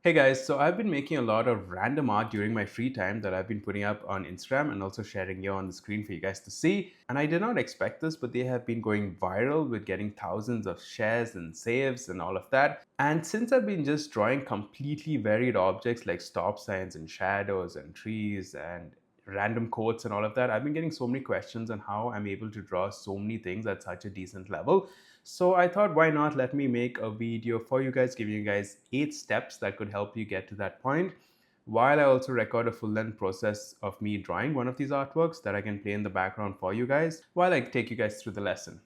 Hey guys, so I've been making a lot of random art during my free time that I've been putting up on Instagram and also sharing here on the screen for you guys to see. And I did not expect this, but they have been going viral with getting thousands of shares and saves and all of that. And since I've been just drawing completely varied objects like stop signs and shadows and trees and random quotes and all of that, I've been getting so many questions on how I'm able to draw so many things at such a decent level. So I thought, why not let me make a video for you guys, giving you guys 8 steps that could help you get to that point, while I also record a full length process of me drawing one of these artworks that I can play in the background for you guys while I take you guys through the lesson.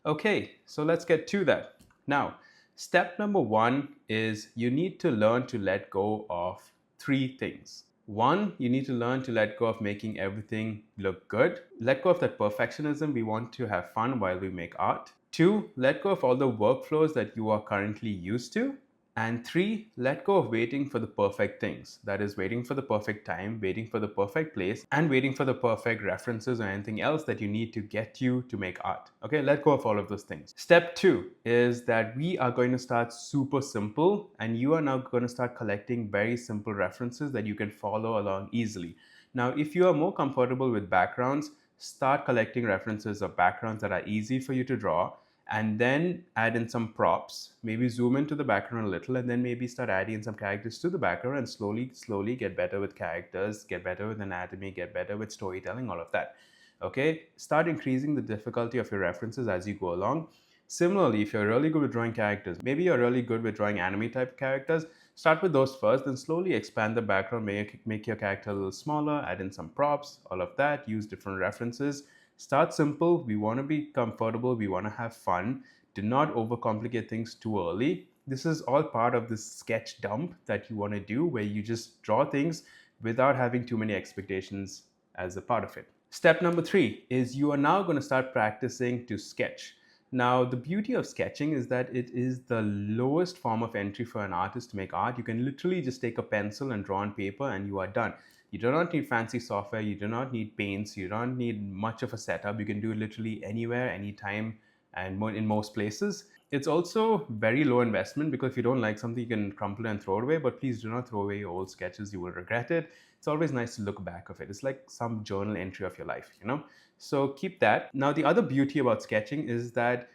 Okay, so let's get to that. Now, step number 1 is you need to learn to let go of 3 things. One, you need to learn to let go of making everything look good. Let go of that perfectionism. We want to have fun while we make art. Two, let go of all the workflows that you are currently used to. And three, let go of waiting for the perfect things. That is, waiting for the perfect time, waiting for the perfect place, and waiting for the perfect references or anything else that you need to get you to make art. Okay, let go of all of those things. Step 2 is that we are going to start super simple, and you are now going to start collecting very simple references that you can follow along easily. Now, if you are more comfortable with backgrounds, start collecting references of backgrounds that are easy for you to draw, and then add in some props, maybe zoom into the background a little, and then maybe start adding in some characters to the background, and slowly get better with characters, get better with anatomy, get better with storytelling, all of that. Okay, start increasing the difficulty of your references as you go along. Similarly, if you're really good with drawing characters, maybe you're really good with drawing anime type characters, start with those first, then slowly expand the background, make your character a little smaller, add in some props, all of that, use different references. Start simple. We want to be comfortable. We want to have fun. Do not overcomplicate things too early. This is all part of this sketch dump that you want to do, where you just draw things without having too many expectations as a part of it. Step number 3 is you are now going to start practicing to sketch. Now, the beauty of sketching is that it is the lowest form of entry for an artist to make art. You can literally just take a pencil and draw on paper and you are done. You do not need fancy software, you do not need paints, you don't need much of a setup. You can do it literally anywhere, anytime, and in most places. It's also very low investment because if you don't like something, you can crumple it and throw it away, but please do not throw away your old sketches, you will regret it. It's always nice to look back of it. It's like some journal entry of your life, you know? So keep that. Now, the other beauty about sketching is that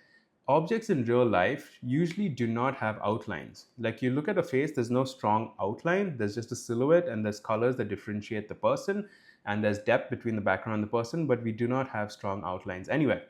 objects in real life usually do not have outlines. Like, you look at a face, there's no strong outline, there's just a silhouette and there's colors that differentiate the person, and there's depth between the background and the person, but we do not have strong outlines anyway.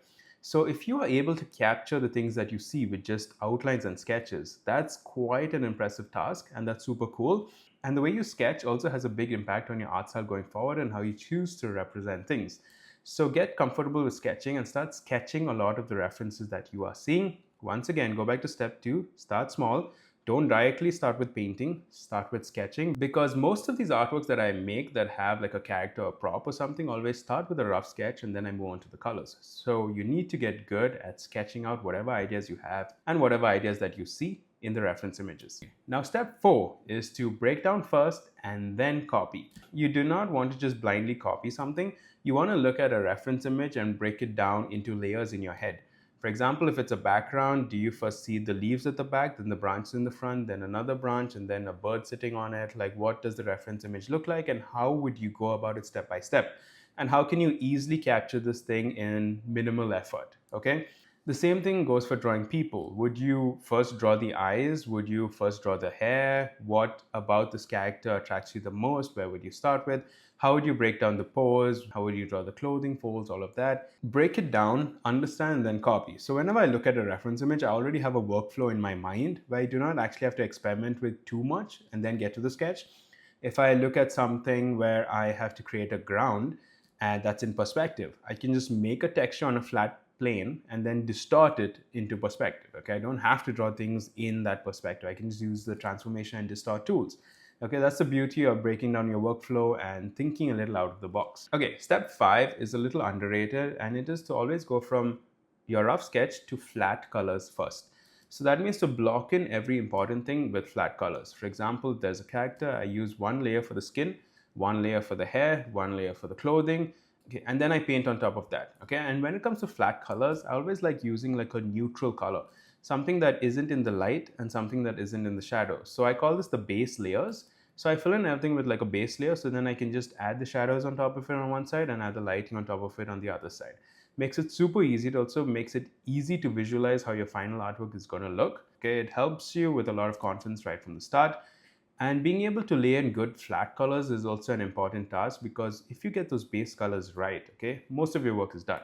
So if you are able to capture the things that you see with just outlines and sketches, that's quite an impressive task, and that's super cool. And the way you sketch also has a big impact on your art style going forward and how you choose to represent things. So get comfortable with sketching and start sketching a lot of the references that you are seeing. Once again, go back to step 2, start small. Don't directly start with painting, start with sketching, because most of these artworks that I make that have like a character or prop or something always start with a rough sketch and then I move on to the colors. So you need to get good at sketching out whatever ideas you have and whatever ideas that you see in the reference images. Now, step 4 is to break down first and then copy. You do not want to just blindly copy something. You want to look at a reference image and break it down into layers in your head. For example, if it's a background, do you first see the leaves at the back, then the branches in the front, then another branch, and then a bird sitting on it? Like, what does the reference image look like, and how would you go about it step by step? And how can you easily capture this thing in minimal effort? Okay. The same thing goes for drawing people. Would you first draw the eyes? Would you first draw the hair? What about this character attracts you the most? Where would you start with? How would you break down the pose? How would you draw the clothing folds? All of that. Break it down, understand, and then copy. So whenever I look at a reference image, I already have a workflow in my mind where I do not actually have to experiment with too much and then get to the sketch. If I look at something where I have to create a ground and that's in perspective, I can just make a texture on a flat plane and then distort it into perspective. Okay, I don't have to draw things in that perspective. I can just use the transformation and distort tools. Okay, that's the beauty of breaking down your workflow and thinking a little out of the box. Okay, step 5 is a little underrated, and it is to always go from your rough sketch to flat colors first. So that means to block in every important thing with flat colors. For example, there's a character, I use one layer for the skin, one layer for the hair, one layer for the clothing, okay, and then I paint on top of that. Okay, and when it comes to flat colors, I always like using like a neutral color. something that isn't in the light and something that isn't in the shadow. So I call this the base layers. So I fill in everything with like a base layer, so then I can just add the shadows on top of it on one side and add the lighting on top of it on the other side. Makes it super easy. It also makes it easy to visualize how your final artwork is going to look. Okay, it helps you with a lot of confidence right from the start. And being able to lay in good flat colors is also an important task, because if you get those base colors right, okay, most of your work is done.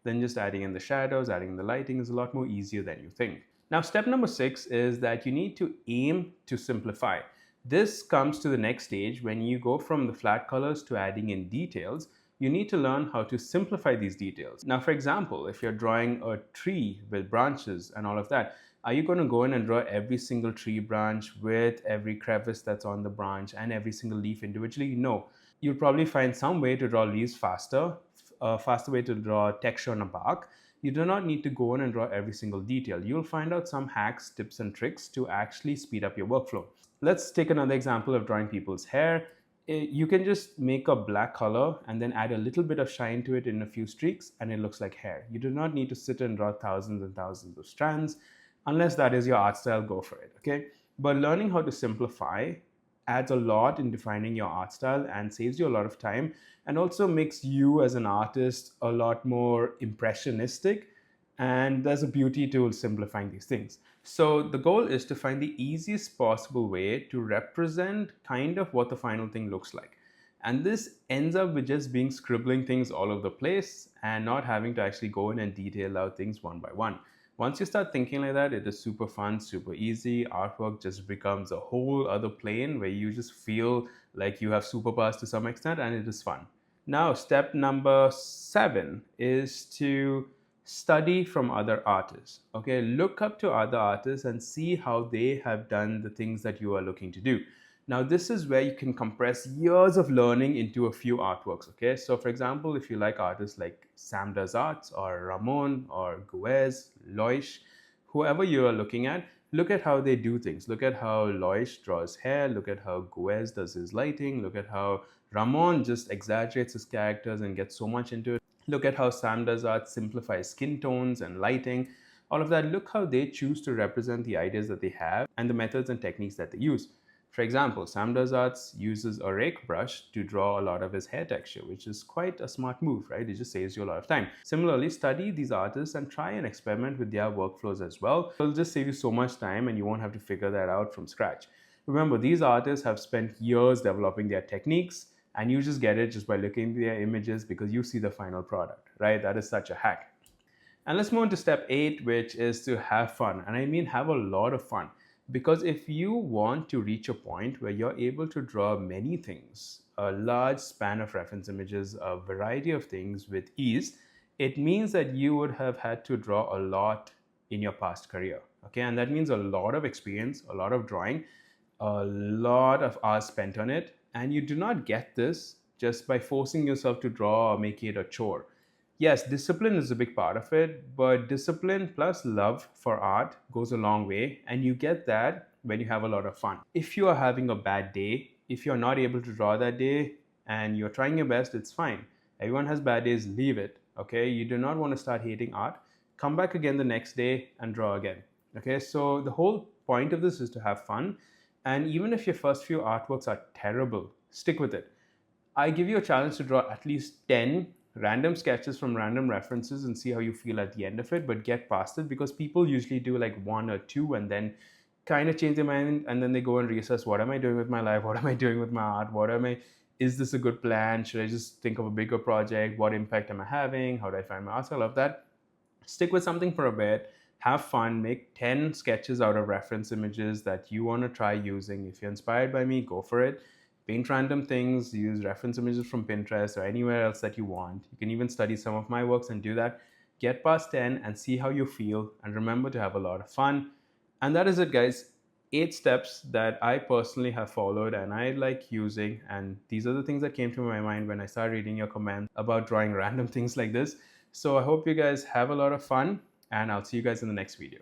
Then just adding in the shadows, adding in the lighting is a lot more easier than you think. Now, step number 6 is that you need to aim to simplify. This comes to the next stage when you go from the flat colors to adding in details. You need to learn how to simplify these details. Now, for example, if you're drawing a tree with branches and all of that, are you going to go in and draw every single tree branch with every crevice that's on the branch and every single leaf individually? No. You'll probably find some way to draw leaves faster, a faster way to draw texture on a bark. You do not need to go in and draw every single detail. You'll find out some hacks, tips, and tricks to actually speed up your workflow. Let's take another example of drawing people's hair. You can just make a black color and then add a little bit of shine to it in a few streaks, and it looks like hair. You do not need to sit and draw thousands and thousands of strands. Unless that is your art style, go for it, okay? But learning how to simplify adds a lot in defining your art style and saves you a lot of time, and also makes you as an artist a lot more impressionistic. And there's a beauty to simplifying these things. So the goal is to find the easiest possible way to represent kind of what the final thing looks like. And this ends up with just being scribbling things all over the place and not having to actually go in and detail out things one by one. Once you start thinking like that, it is super fun, super easy. Artwork just becomes a whole other plane where you just feel like you have superpowers to some extent, and it is fun. Now, step number 7 is to study from other artists. Okay, look up to other artists and see how they have done the things that you are looking to do. Now, this is where you can compress years of learning into a few artworks. Okay, so for example, if you like artists like Sam Does Arts or Ramon or Guez, Loish, whoever you are looking at, look at how they do things. Look at how Loish draws hair. Look at how Guez does his lighting. Look at how Ramon just exaggerates his characters and gets so much into it. Look at how Sam Does Art simplifies skin tones and lighting. All of that, look how they choose to represent the ideas that they have and the methods and techniques that they use. For example, Sam Does Arts uses a rake brush to draw a lot of his hair texture, which is quite a smart move, right? It just saves you a lot of time. Similarly, study these artists and try and experiment with their workflows as well. It'll just save you so much time and you won't have to figure that out from scratch. Remember, these artists have spent years developing their techniques, and you just get it just by looking at their images because you see the final product, right? That is such a hack. And let's move on to step 8, which is to have fun. And I mean, have a lot of fun. Because if you want to reach a point where you're able to draw many things, a large span of reference images, a variety of things with ease, it means that you would have had to draw a lot in your past career. Okay, and that means a lot of experience, a lot of drawing, a lot of hours spent on it. And you do not get this just by forcing yourself to draw or make it a chore. Yes, discipline is a big part of it, but discipline plus love for art goes a long way, and you get that when you have a lot of fun. If you are having a bad day, if you're not able to draw that day and you're trying your best, it's fine. Everyone has bad days, leave it. Okay, you do not want to start hating art. Come back again the next day and draw again. Okay, so the whole point of this is to have fun. And even if your first few artworks are terrible, stick with it. I give you a challenge to draw at least 10 random sketches from random references and see how you feel at the end of it, but get past it, because people usually do like 1 or 2 and then kind of change their mind, and then they go and reassess, what am I doing with my life? What am I doing with my art? Is this a good plan? Should I just think of a bigger project? What impact am I having? How do I find my art? All of that. Stick with something for a bit. Have fun. Make 10 sketches out of reference images that you want to try using. If you're inspired by me, go for it. Paint random things, use reference images from Pinterest or anywhere else that you want. You can even study some of my works and do that. Get past 10 and see how you feel, and remember to have a lot of fun. And that is it, guys. 8 steps that I personally have followed and I like using, and these are the things that came to my mind when I started reading your comments about drawing random things like this. So I hope you guys have a lot of fun, and I'll see you guys in the next video.